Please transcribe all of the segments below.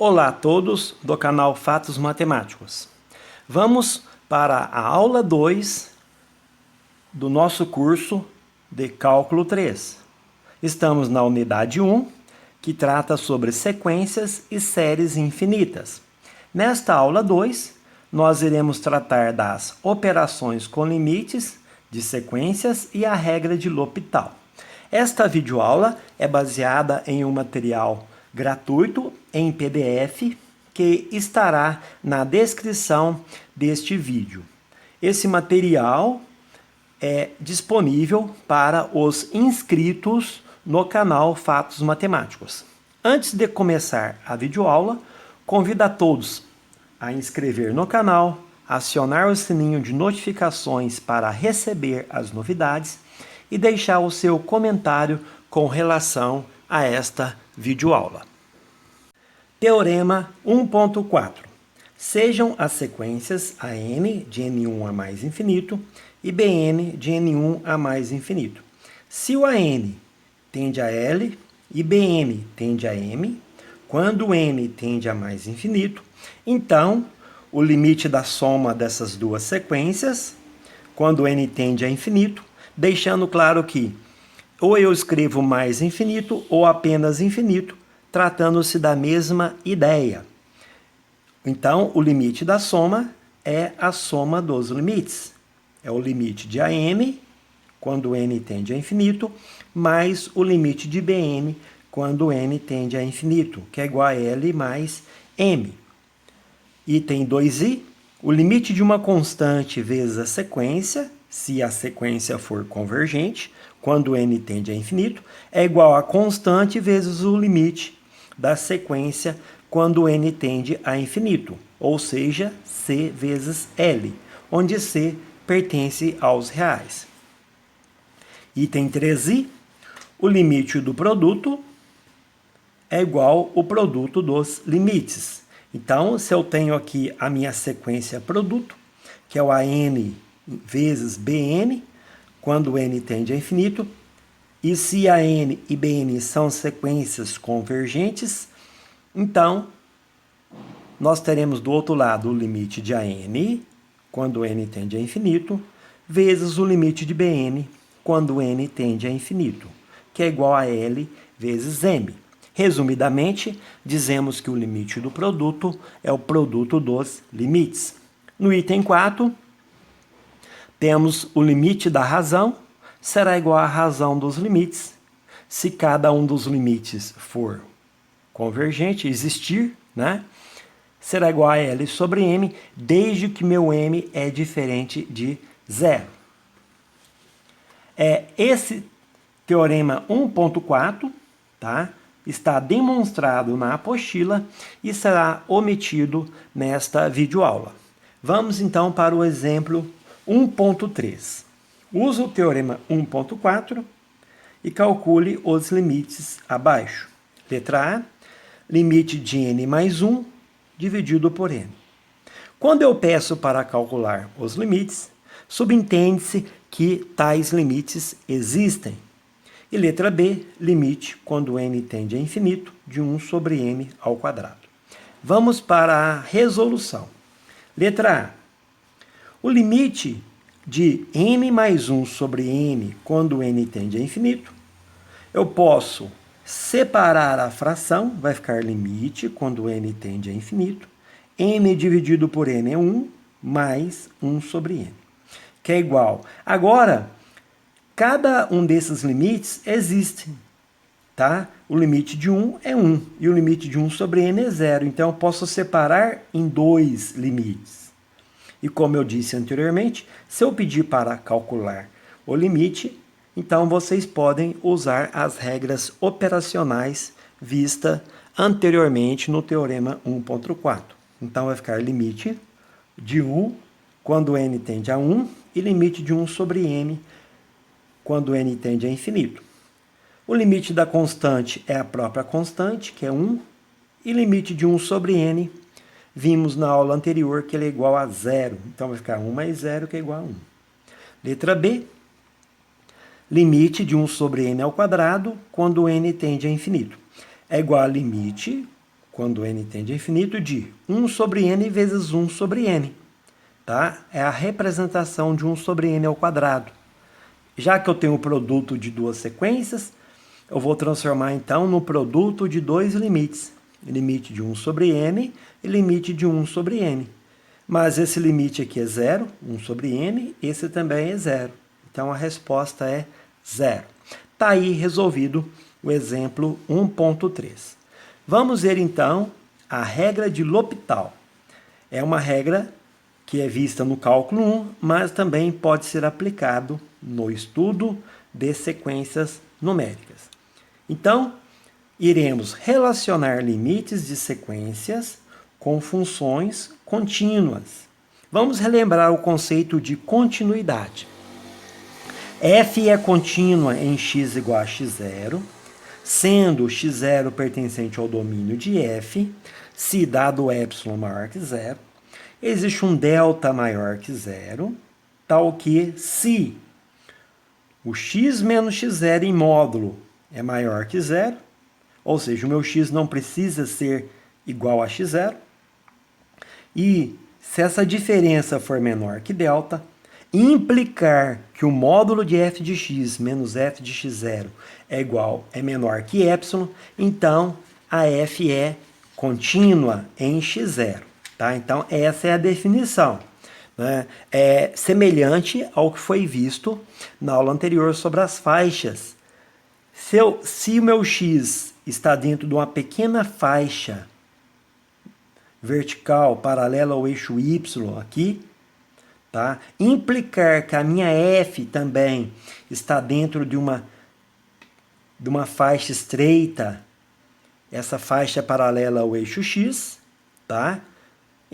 Olá a todos do canal Fatos Matemáticos. Vamos para a aula 2 do nosso curso de Cálculo 3. Estamos na unidade 1, que trata sobre sequências e séries infinitas. Nesta aula 2, nós iremos tratar das operações com limites de sequências e a regra de L'Hopital. Esta videoaula é baseada em um material gratuito em PDF que estará na descrição deste vídeo. Esse material é disponível para os inscritos no canal Fatos Matemáticos. Antes de começar a videoaula, convido a todos a inscrever no canal, acionar o sininho de notificações para receber as novidades e deixar o seu comentário com relação a esta videoaula. Teorema 1.4. Sejam as sequências AN de N1 a mais infinito e BN de N1 a mais infinito. Se o AN tende a L e BN tende a M, quando N tende a mais infinito, então o limite da soma dessas duas sequências, quando N tende a infinito, deixando claro que ou eu escrevo mais infinito ou apenas infinito, tratando-se da mesma ideia. Então, o limite da soma é a soma dos limites. É o limite de AM, quando N tende a infinito, mais o limite de BN, quando N tende a infinito, que é igual a L mais M. Item 2i, o limite de uma constante vezes a sequência, se a sequência for convergente, quando n tende a infinito, é igual a constante vezes o limite da sequência quando n tende a infinito, ou seja, C vezes L, onde C pertence aos reais. Item 3i, o limite do produto é igual ao produto dos limites. Então, se eu tenho aqui a minha sequência produto, que é o AN vezes BN, quando n tende a infinito, e se AN e BN são sequências convergentes, então nós teremos do outro lado o limite de AN, quando n tende a infinito, vezes o limite de BN, quando n tende a infinito, que é igual a L vezes M. Resumidamente, dizemos que o limite do produto é o produto dos limites. No item 4, temos o limite da razão, será igual à razão dos limites, se cada um dos limites for convergente, existir, né? Será igual a L sobre M, desde que meu M é diferente de zero. Esse teorema 1.4, tá? Está demonstrado na apostila e será omitido nesta videoaula. Vamos então para o exemplo 1.3. Use o teorema 1.4 e calcule os limites abaixo. Letra A, limite de n mais 1 dividido por n. Quando eu peço para calcular os limites, subentende-se que tais limites existem. E letra B, limite quando n tende a infinito de 1 sobre m ao quadrado. Vamos para a resolução. Letra A. O limite de n mais 1 sobre n quando n tende a infinito, eu posso separar a fração, vai ficar limite quando n tende a infinito, n dividido por n é 1, mais 1 sobre n, que é igual. Agora, cada um desses limites existe, tá? O limite de 1 é 1 e o limite de 1 sobre n é 0. Então, eu posso separar em dois limites. E como eu disse anteriormente, se eu pedir para calcular o limite, então vocês podem usar as regras operacionais vistas anteriormente no teorema 1.4. Então, vai ficar limite de 1 quando n tende a 1 e limite de 1 sobre m quando n tende a infinito. O limite da constante é a própria constante, que é 1, e limite de 1 sobre n, vimos na aula anterior que ele é igual a 0. Então, vai ficar 1 mais 0, que é igual a 1. Letra B, limite de 1 sobre n ao quadrado quando n tende a infinito. É igual a limite quando n tende a infinito, de 1 sobre n vezes 1 sobre n. Tá? É a representação de 1 sobre n ao quadrado. Já que eu tenho o produto de duas sequências, eu vou transformar então no produto de dois limites. Limite de 1 sobre n e limite de 1 sobre n. Mas esse limite aqui é 0, 1 sobre n, esse também é 0. Então a resposta é 0. Está aí resolvido o exemplo 1.3. Vamos ver então a regra de L'Hopital. É uma regra que é vista no cálculo 1, mas também pode ser aplicado no estudo de sequências numéricas. Então, iremos relacionar limites de sequências com funções contínuas. Vamos relembrar o conceito de continuidade. F é contínua em x igual a x0, sendo x0 pertencente ao domínio de f, se dado epsilon maior que 0, existe um delta maior que 0, tal que se o x menos x0 em módulo é maior que 0, ou seja, o meu x não precisa ser igual a x0, e se essa diferença for menor que delta, implicar que o módulo de f de x menos f de x0 é menor que epsilon, então a f é contínua em x0. Tá? Então, essa é a definição. Né? É semelhante ao que foi visto na aula anterior sobre as faixas. Se o meu x está dentro de uma pequena faixa vertical paralela ao eixo y aqui, tá? Implicar que a minha f também está dentro de uma faixa estreita, essa faixa é paralela ao eixo x, tá?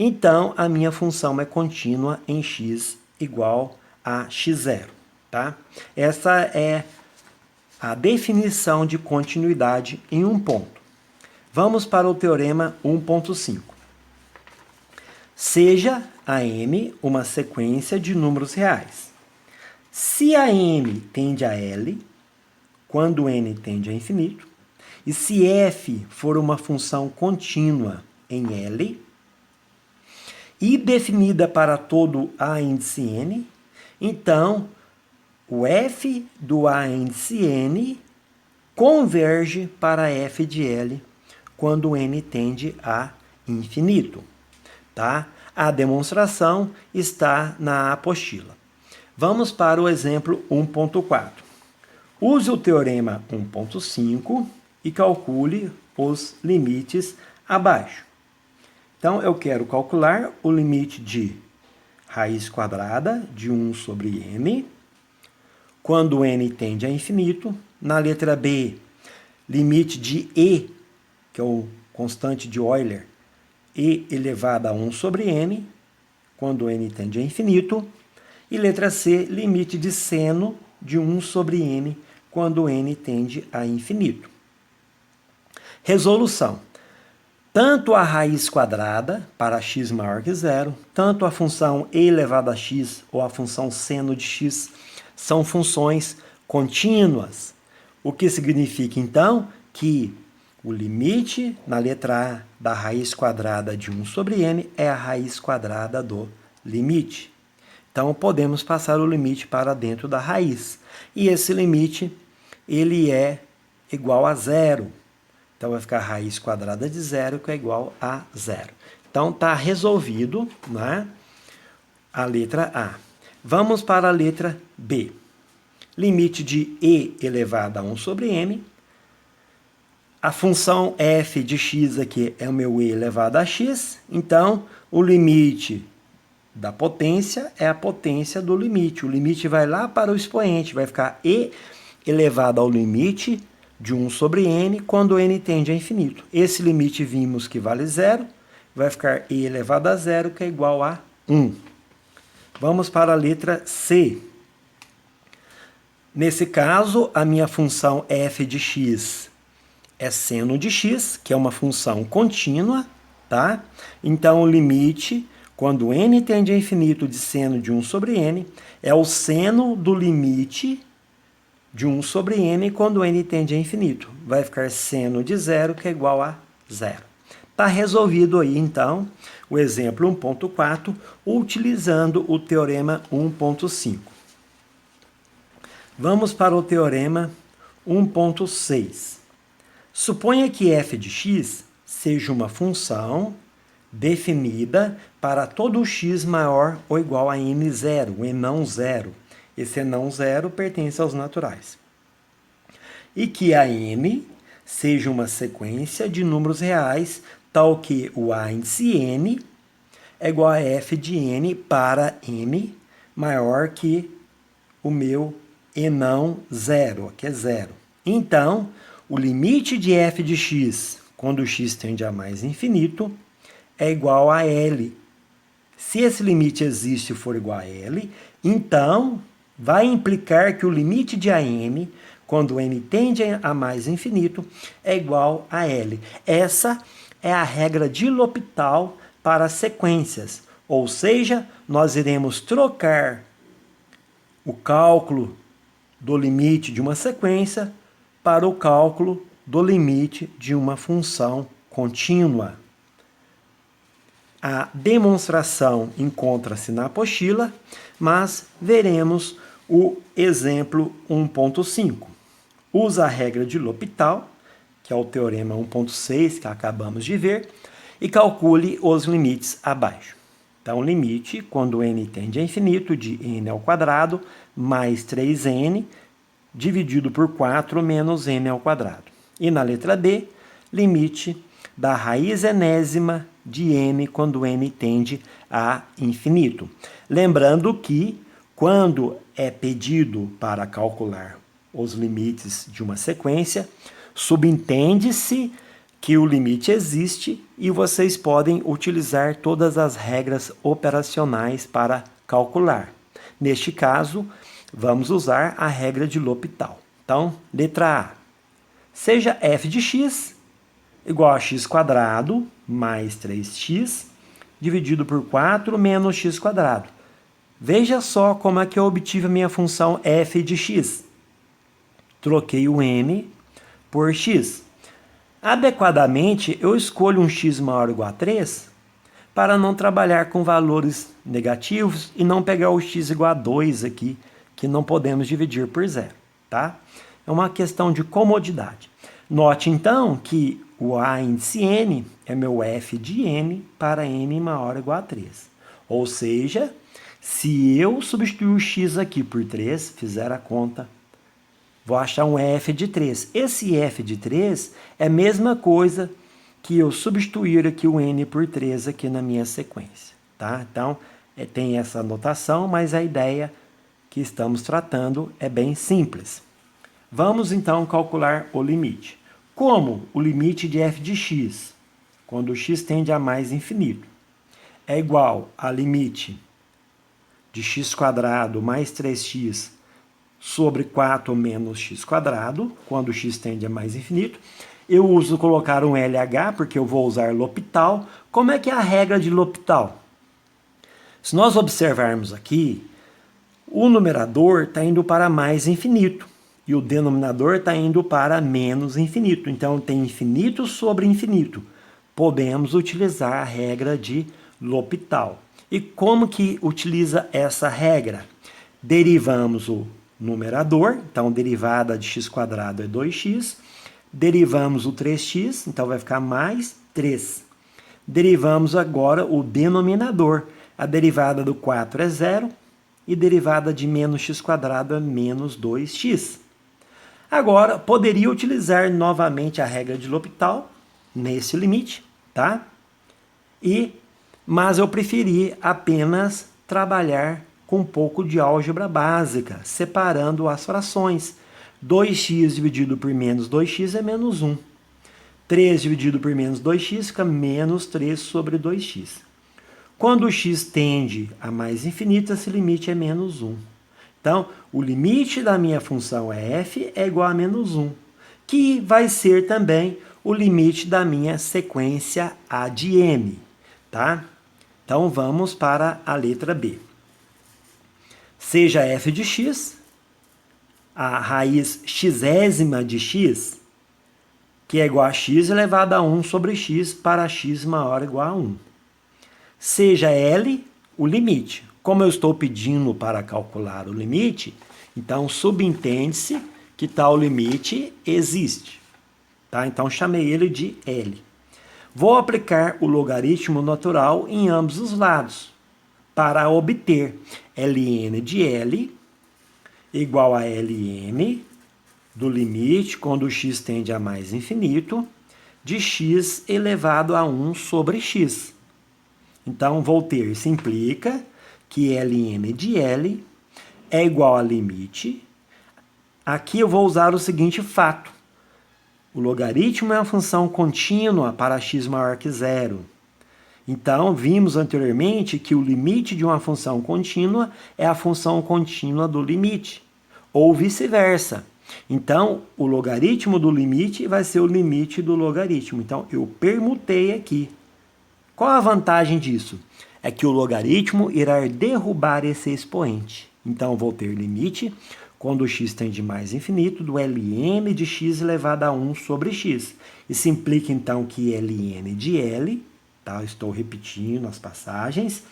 Então, a minha função é contínua em x igual a x0. Tá? Essa é a definição de continuidade em um ponto. Vamos para o teorema 1.5. Seja a M uma sequência de números reais. Se a M tende a L, quando n tende a infinito, e se f for uma função contínua em L, e definida para todo A índice n, então o f do A índice n converge para f de L quando n tende a infinito. Tá? A demonstração está na apostila. Vamos para o exemplo 1.4. Use o teorema 1.5 e calcule os limites abaixo. Então, eu quero calcular o limite de raiz quadrada de 1 sobre m, quando n tende a infinito. Na letra B, limite de e, que é o constante de Euler, e elevado a 1 sobre n, quando n tende a infinito. E letra C, limite de seno de 1 sobre n, quando n tende a infinito. Resolução. Tanto a raiz quadrada, para x maior que 0, tanto a função e elevado a x ou a função seno de x são funções contínuas. O que significa, então, que o limite na letra A da raiz quadrada de 1 sobre n é a raiz quadrada do limite. Então, podemos passar o limite para dentro da raiz. E esse limite, ele é igual a 0. Então, vai ficar a raiz quadrada de 0, que é igual a 0. Então, está resolvido, né, a letra A. Vamos para a letra B. Limite de e elevado a 1 sobre m. A função f de x aqui é o meu e elevado a x. Então, o limite da potência é a potência do limite. O limite vai lá para o expoente, vai ficar e elevado ao limite de 1 sobre n, quando n tende a infinito. Esse limite vimos que vale 0, vai ficar e elevado a 0, que é igual a 1. Vamos para a letra C. Nesse caso, a minha função f de x é seno de x, que é uma função contínua, tá? Então, o limite, quando n tende a infinito de seno de 1 sobre n, é o seno do limite de 1 sobre n quando n tende a infinito. Vai ficar seno de 0, que é igual a 0. Está resolvido aí, então, o exemplo 1.4, utilizando o teorema 1.5. Vamos para o teorema 1.6. Suponha que f de x seja uma função definida para todo x maior ou igual a n0, o enão zero. Esse enão zero pertence aos naturais. E que a n seja uma sequência de números reais, tal que o a índice n é igual a f de n para n maior que o meu enão zero, que é zero. Então, o limite de f de x, quando x tende a mais infinito, é igual a L. Se esse limite existe e for igual a L, então vai implicar que o limite de AM, quando n tende a mais infinito, é igual a L. Essa é a regra de L'Hopital para sequências, ou seja, nós iremos trocar o cálculo do limite de uma sequência para o cálculo do limite de uma função contínua. A demonstração encontra-se na apostila, mas veremos o exemplo 1.5. Usa a regra de L'Hopital, que é o teorema 1.6 que acabamos de ver, e calcule os limites abaixo. Então, limite, quando n tende a infinito, de n ao quadrado mais 3n, dividido por 4 menos n ao quadrado. E na letra B, limite da raiz enésima de n quando n tende a infinito. Lembrando que, quando é pedido para calcular os limites de uma sequência, subentende-se que o limite existe e vocês podem utilizar todas as regras operacionais para calcular. Neste caso, vamos usar a regra de L'Hopital. Então, letra A. Seja f de x igual a x² mais 3x dividido por 4 menos x². Veja só como é que eu obtive a minha função f de x. Troquei o n por x. Adequadamente, eu escolho um x maior ou igual a 3 para não trabalhar com valores negativos e não pegar o x igual a 2 aqui, que não podemos dividir por zero, tá? É uma questão de comodidade. Note, então, que o a índice n é meu f de n para n maior ou igual a 3. Ou seja, se eu substituir o x aqui por 3, fizer a conta, vou achar um f de 3. Esse f de 3 é a mesma coisa que eu substituir aqui o n por 3 aqui na minha sequência, tá? Então, tem essa notação, mas a ideia que estamos tratando é bem simples. Vamos, então, calcular o limite. Como o limite de f de x, quando x tende a mais infinito, é igual a limite de x² mais 3x sobre 4 menos x², quando x tende a mais infinito. Eu uso colocar um LH, porque eu vou usar L'Hopital. Como é que é a regra de L'Hopital? Se nós observarmos aqui, o numerador está indo para mais infinito e o denominador está indo para menos infinito. Então, tem infinito sobre infinito. Podemos utilizar a regra de L'Hopital. E como que utiliza essa regra? Derivamos o numerador, então derivada de x² é 2x. Derivamos o 3x, então vai ficar mais 3. Derivamos agora o denominador. A derivada do 4 é 0 e derivada de menos x² é menos 2x. Agora, poderia utilizar novamente a regra de L'Hopital nesse limite, tá? Mas eu preferi apenas trabalhar com um pouco de álgebra básica, separando as frações. 2x dividido por menos 2x é menos 1. 3 dividido por menos 2x fica menos 3 sobre 2x. Quando o x tende a mais infinito, esse limite é menos 1. Então, o limite da minha função f é igual a menos 1, que vai ser também o limite da minha sequência a de m, tá? Então, vamos para a letra B. Seja f de x, a raiz xésima de x, que é igual a x elevado a 1 sobre x para x maior ou igual a 1. Seja L o limite. Como eu estou pedindo para calcular o limite, então subentende-se que tal limite existe. Tá? Então chamei ele de L. Vou aplicar o logaritmo natural em ambos os lados para obter ln de L igual a Lm do limite, quando o x tende a mais infinito, de x elevado a 1 sobre x. Então, vou ter, isso implica que Lm de L é igual a limite. Aqui eu vou usar o seguinte fato. O logaritmo é uma função contínua para x maior que zero. Então, vimos anteriormente que o limite de uma função contínua é a função contínua do limite, ou vice-versa. Então, o logaritmo do limite vai ser o limite do logaritmo. Então, eu permutei aqui. Qual a vantagem disso? É que o logaritmo irá derrubar esse expoente. Então, vou ter limite, quando o x tende mais infinito, do Lm de x elevado a 1 sobre x. Isso implica, então, que Ln de L, tá? Estou repetindo as passagens,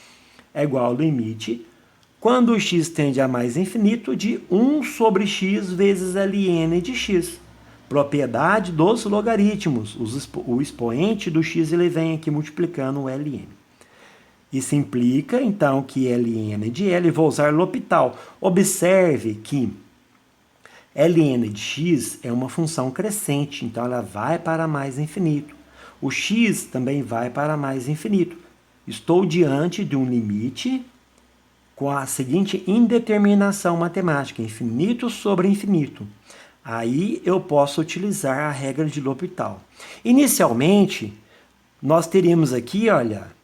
é igual ao limite, quando o x tende a mais infinito, de 1 sobre x vezes Ln de x. Propriedade dos logaritmos. O expoente do x ele vem aqui multiplicando o Ln. Isso implica, então, que Ln de L, vou usar L'Hopital. Observe que Ln de x é uma função crescente, então ela vai para mais infinito. O x também vai para mais infinito. Estou diante de um limite com a seguinte indeterminação matemática, infinito sobre infinito. Aí eu posso utilizar a regra de L'Hopital. Inicialmente, nós teríamos aqui, olha,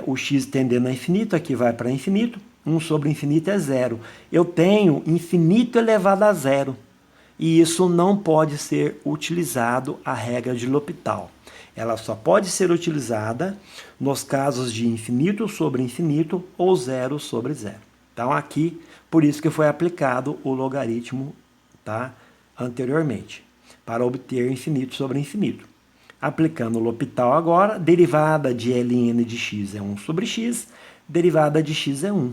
o x tendendo a infinito, aqui vai para infinito, 1 sobre infinito é zero. Eu tenho infinito elevado a zero, e isso não pode ser utilizado a regra de L'Hopital. Ela só pode ser utilizada nos casos de infinito sobre infinito ou zero sobre zero. Então aqui, por isso que foi aplicado o logaritmo, tá, anteriormente, para obter infinito sobre infinito. Aplicando o L'Hopital agora, derivada de Ln de x é 1 sobre x, derivada de x é 1.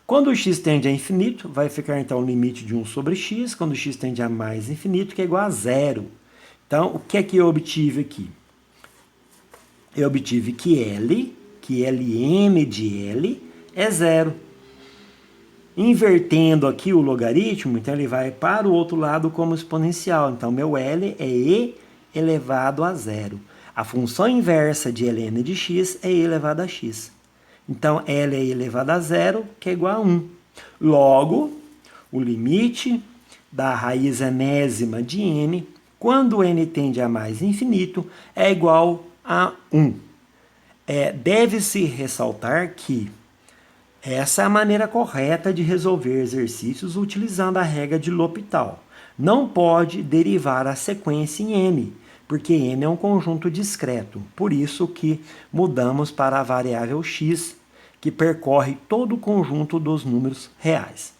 Quando o x tende a infinito, vai ficar então o limite de 1 sobre x, quando o x tende a mais infinito, que é igual a zero. Então, o que é que eu obtive aqui? Eu obtive que Lm de L é zero. Invertendo aqui o logaritmo, então ele vai para o outro lado como exponencial. Então, meu L é e elevado a zero. A função inversa de Ln de x é e elevado a x. Então, L é e elevado a zero, que é igual a 1. Logo, o limite da raiz enésima de n, quando n tende a mais infinito, é igual a 1. Deve-se ressaltar que essa é a maneira correta de resolver exercícios utilizando a regra de L'Hopital. Não pode derivar a sequência em n, porque n é um conjunto discreto. Por isso que mudamos para a variável x, que percorre todo o conjunto dos números reais.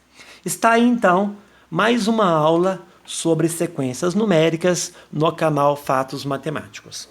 Está aí, então, mais uma aula sobre sequências numéricas no canal Fatos Matemáticos.